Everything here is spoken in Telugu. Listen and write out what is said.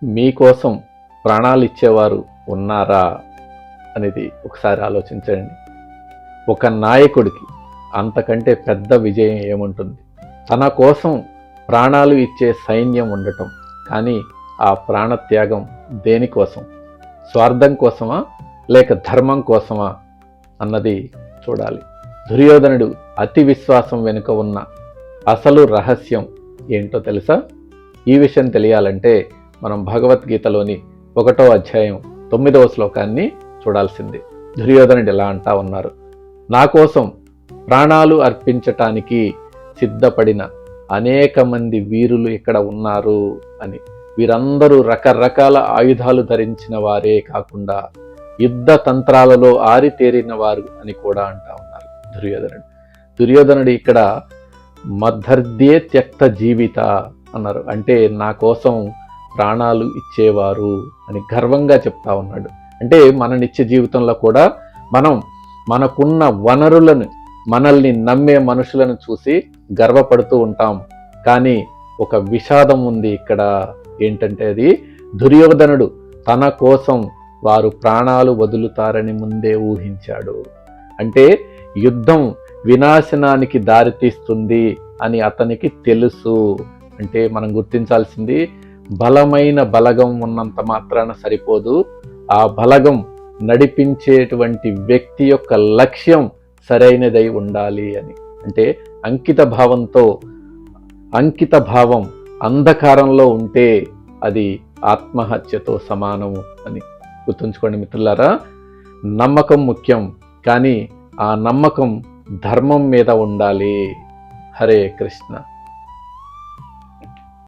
మీకోసం ప్రాణాలు ఇచ్చేవారు ఉన్నారా అనేది ఒకసారి ఆలోచించండి. ఒక నాయకుడికి అంతకంటే పెద్ద విజయం ఏముంటుంది? తన కోసం ప్రాణాలు ఇచ్చే సైన్యం ఉండటం. కానీ ఆ ప్రాణత్యాగం దేనికోసం? స్వార్థం కోసమా లేక ధర్మం కోసమా అన్నది చూడాలి. దుర్యోధనుడు అతి విశ్వాసం వెనుక ఉన్న అసలు రహస్యం ఏంటో తెలుసా? ఈ విషయం తెలియాలంటే మనం భగవద్గీతలోని 1వ అధ్యాయం 9వ శ్లోకాన్ని చూడాల్సిందే. దుర్యోధనుడు ఎలా అంటా ఉన్నారు, నా కోసం ప్రాణాలు అర్పించటానికి సిద్ధపడిన అనేక మంది వీరులు ఇక్కడ ఉన్నారు అని. వీరందరూ రకరకాల ఆయుధాలు ధరించిన వారే కాకుండా యుద్ధ తంత్రాలలో ఆరితేరిన వారు అని కూడా అంటా ఉన్నారు దుర్యోధనుడు ఇక్కడ మద్ధర్దే త్యక్త జీవిత అన్నారు. అంటే నా కోసం ప్రాణాలు ఇచ్చేవారు అని గర్వంగా చెప్తా ఉన్నాడు. అంటే మన నిత్య జీవితంలో కూడా మనం మనకున్న వనరులను, మనల్ని నమ్మే మనుషులను చూసి గర్వపడుతూ ఉంటాం. కానీ ఒక విషాదం ఉంది ఇక్కడ. ఏంటంటే అది దుర్యోధనుడు తన కోసం వారు ప్రాణాలు వదులుతారని ముందే ఊహించాడు. అంటే యుద్ధం వినాశనానికి దారితీస్తుంది అని అతనికి తెలుసు. అంటే మనం గుర్తించాల్సింది, బలమైన బలగం ఉన్నంత మాత్రాన సరిపోదు. ఆ బలగం నడిపించేటువంటి వ్యక్తి యొక్క లక్ష్యం సరైనదై ఉండాలి అని. అంటే అంకిత భావం అంధకారంలో ఉంటే అది ఆత్మహత్యతో సమానము అని గుర్తుంచుకోండి మిత్రులారా. నమ్మకం ముఖ్యం, కానీ ఆ నమ్మకం ధర్మం మీద ఉండాలి. హరే కృష్ణ.